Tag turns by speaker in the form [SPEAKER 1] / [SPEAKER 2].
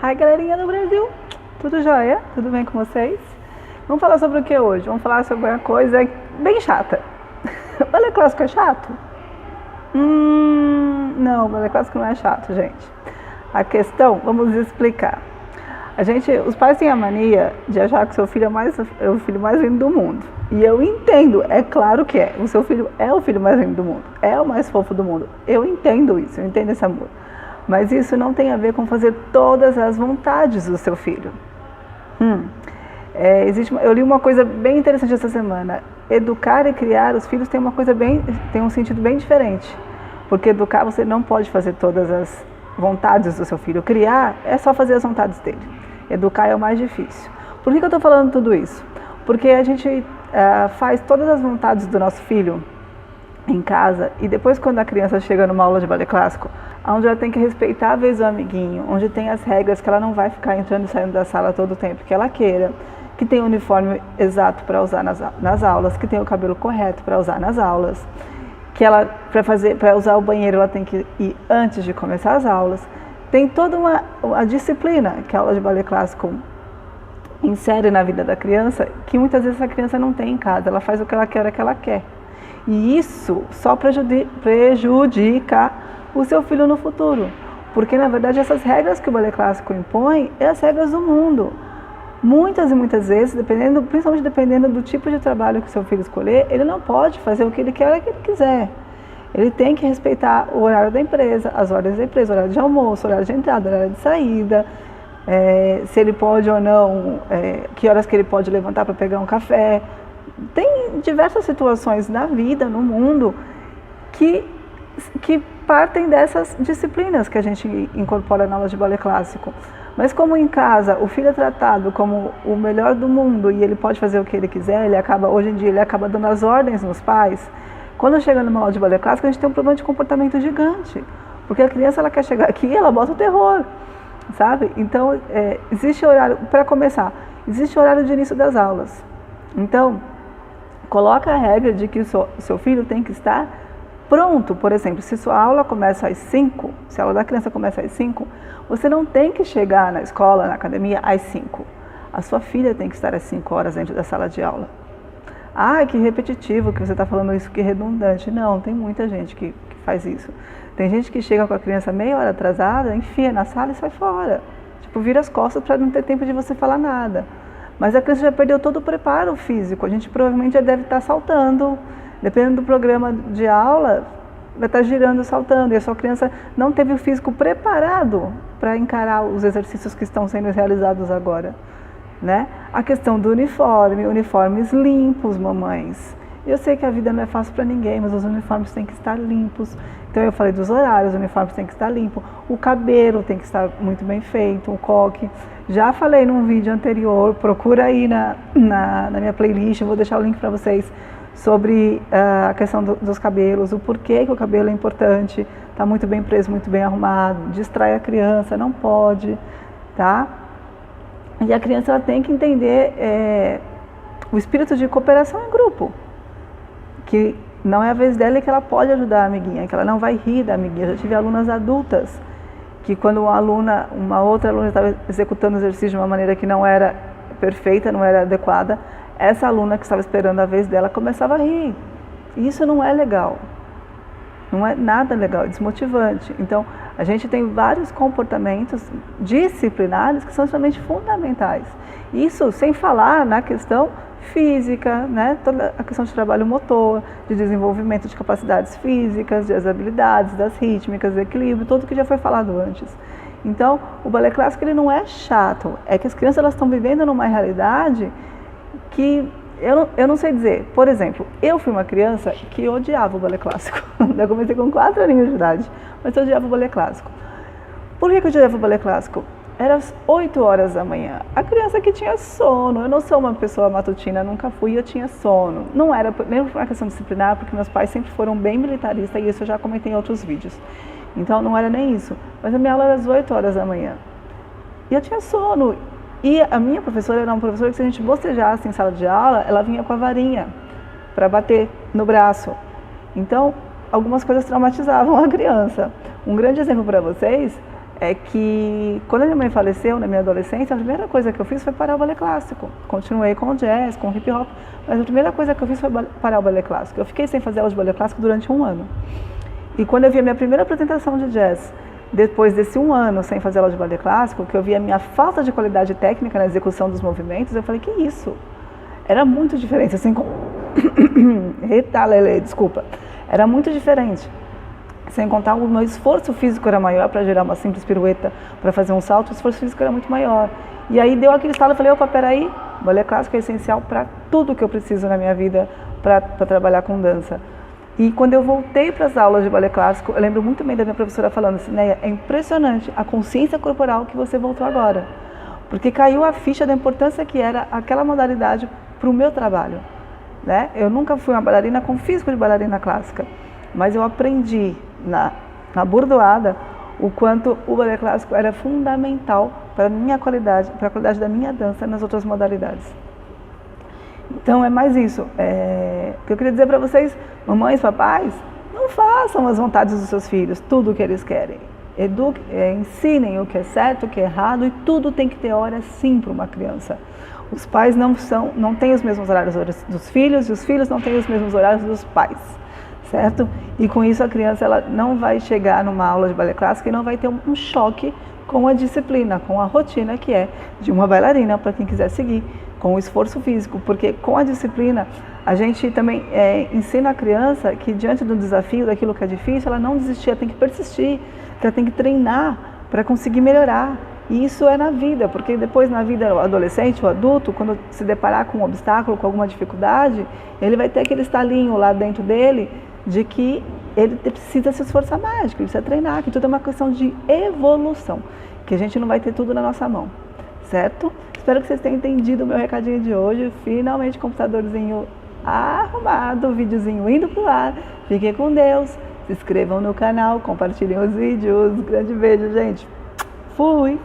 [SPEAKER 1] Hi, galerinha do Brasil! Tudo jóia? Tudo bem com vocês? Vamos falar sobre o que hoje? Vamos falar sobre uma coisa bem chata. O balé clássico é chato? Não, o balé clássico não é chato, gente. A questão, vamos explicar. Os pais têm a mania de achar que o seu filho é o filho mais lindo do mundo. E eu entendo, é claro que é. O seu filho é o filho mais lindo do mundo, é o mais fofo do mundo. Eu entendo isso, eu entendo esse amor. Mas isso não tem a ver com fazer todas as vontades do seu filho. Eu li uma coisa bem interessante essa semana. Educar e criar os filhos tem um sentido bem diferente. Porque educar, você não pode fazer todas as vontades do seu filho. Criar é só fazer as vontades dele. Educar é o mais difícil. Por que eu estou falando tudo isso? Porque a gente faz todas as vontades do nosso filho em casa, e depois quando a criança chega numa aula de balé clássico, onde ela tem que respeitar a vez do amiguinho, onde tem as regras que ela não vai ficar entrando e saindo da sala todo o tempo que ela queira, que tem o uniforme exato para usar nas aulas, que tem o cabelo correto para usar nas aulas, que ela, para usar o banheiro, ela tem que ir antes de começar as aulas. Tem toda uma disciplina que a aula de balé clássico insere na vida da criança, que muitas vezes a criança não tem em casa. Ela faz o que ela quer, a hora que ela quer. E isso só prejudica o seu filho no futuro. Porque, na verdade, essas regras que o balé clássico impõe são as regras do mundo. Muitas e muitas vezes, principalmente dependendo do tipo de trabalho que o seu filho escolher, ele não pode fazer o que ele quer, a hora que ele quiser. Ele tem que respeitar o horário da empresa, as ordens da empresa, o horário de almoço, o horário de entrada, o horário de saída, se ele pode ou não, que horas que ele pode levantar para pegar um café. Tem diversas situações na vida, no mundo, que partem dessas disciplinas que a gente incorpora na aula de balé clássico. Mas como em casa o filho é tratado como o melhor do mundo e ele pode fazer o que ele quiser, hoje em dia ele acaba dando as ordens nos pais. Quando chega numa aula de balé clássico, a gente tem um problema de comportamento gigante. Porque a criança, ela quer chegar aqui e ela bota o terror, sabe? Então, existe horário, para começar, existe horário de início das aulas. Então, coloca a regra de que o seu filho tem que estar pronto. Por exemplo, se sua aula começa às 5, se a aula da criança começa às 5, você não tem que chegar na escola, na academia, às 5. A sua filha tem que estar às 5 horas dentro da sala de aula. Ah, que repetitivo que você está falando isso, que redundante. Não, tem muita gente que faz isso. Tem gente que chega com a criança meia hora atrasada, enfia na sala e sai fora. Tipo, vira as costas para não ter tempo de você falar nada. Mas a criança já perdeu todo o preparo físico. A gente provavelmente já deve estar saltando. Dependendo do programa de aula, vai estar girando e saltando. E a sua criança não teve o físico preparado para encarar os exercícios que estão sendo realizados agora. Né? A questão do uniforme, uniformes limpos, mamães. Eu sei que a vida não é fácil para ninguém, mas os uniformes têm que estar limpos. Então eu falei dos horários, os uniformes têm que estar limpos. O cabelo tem que estar muito bem feito, o coque. Já falei num vídeo anterior, procura aí na minha playlist, eu vou deixar o link para vocês, sobre a questão dos cabelos, o porquê que o cabelo é importante, está muito bem preso, muito bem arrumado, distrai a criança, não pode, tá? E a criança, ela tem que entender o espírito de cooperação em grupo, que não é a vez dela que ela pode ajudar a amiguinha, que ela não vai rir da amiguinha. Eu já tive alunas adultas que quando uma outra aluna estava executando o exercício de uma maneira que não era perfeita, não era adequada, essa aluna que estava esperando a vez dela começava a rir. E isso não é legal. Não é nada legal, é desmotivante. Então, a gente tem vários comportamentos disciplinares que são extremamente fundamentais. Isso sem falar na questão física, né? Toda a questão de trabalho motor, de desenvolvimento de capacidades físicas, de habilidades, das rítmicas, do equilíbrio, tudo que já foi falado antes. Então, o balé clássico, ele não é chato, é que as crianças, elas estão vivendo numa realidade que eu não sei dizer. Por exemplo, eu fui uma criança que odiava o balé clássico. Eu comecei com 4 aninhos de idade, mas eu odiava o balé clássico. Por que eu odiava o balé clássico? Era às 8 horas da manhã. A criança que tinha sono. Eu não sou uma pessoa matutina, nunca fui, eu tinha sono. Não era nem por uma questão disciplinar, porque meus pais sempre foram bem militaristas, e isso eu já comentei em outros vídeos. Então não era nem isso. Mas a minha aula era às 8 horas da manhã. E eu tinha sono. E a minha professora era uma professora que, se a gente bocejasse em sala de aula, ela vinha com a varinha para bater no braço. Então, algumas coisas traumatizavam a criança. Um grande exemplo para vocês é que quando a minha mãe faleceu, na minha adolescência, a primeira coisa que eu fiz foi parar o balé clássico. Continuei com o jazz, com o hip hop, mas a primeira coisa que eu fiz foi parar o balé clássico. Eu fiquei sem fazer aula de balé clássico durante 1 ano. E quando eu vi a minha primeira apresentação de jazz, depois desse 1 ano sem fazer aula de balé clássico, que eu vi a minha falta de qualidade técnica na execução dos movimentos, eu falei, que isso? Era muito diferente, assim, eita, Lele, desculpa. Era muito diferente. Sem contar, o meu esforço físico era maior para gerar uma simples pirueta, para fazer um salto, o esforço físico era muito maior. E aí deu aquele estalo, eu falei, opa, peraí, balé clássico é essencial para tudo que eu preciso na minha vida para trabalhar com dança. E quando eu voltei para as aulas de balé clássico, eu lembro muito bem da minha professora falando assim, Neia, é impressionante a consciência corporal que você voltou agora. Porque caiu a ficha da importância que era aquela modalidade para o meu trabalho. Né? Eu nunca fui uma bailarina com físico de bailarina clássica, mas eu aprendi na burdoada o quanto o balé clássico era fundamental para a minha qualidade, para a qualidade da minha dança nas outras modalidades. Então é mais isso. O que eu queria dizer para vocês, mamães, papais, não façam as vontades dos seus filhos, tudo o que eles querem. Ensinem o que é certo, o que é errado, e tudo tem que ter hora sim para uma criança. Os pais não têm os mesmos horários dos filhos, e os filhos não têm os mesmos horários dos pais. Certo? E com isso a criança ela não vai chegar numa aula de balé clássico e não vai ter um choque com a disciplina, com a rotina que é de uma bailarina, para quem quiser seguir, com o esforço físico, porque com a disciplina a gente também ensina a criança que diante do desafio, daquilo que é difícil, ela não desistir, ela tem que persistir, que ela tem que treinar para conseguir melhorar. E isso é na vida, porque depois na vida o adolescente, o adulto, quando se deparar com um obstáculo, com alguma dificuldade, ele vai ter aquele estalinho lá dentro dele de que ele precisa se esforçar mais, que ele precisa treinar, que tudo é uma questão de evolução, que a gente não vai ter tudo na nossa mão, certo? Espero que vocês tenham entendido o meu recadinho de hoje. Finalmente computadorzinho arrumado, videozinho indo pro ar. Fiquem com Deus, se inscrevam no canal, compartilhem os vídeos. Grande beijo, gente. Fui!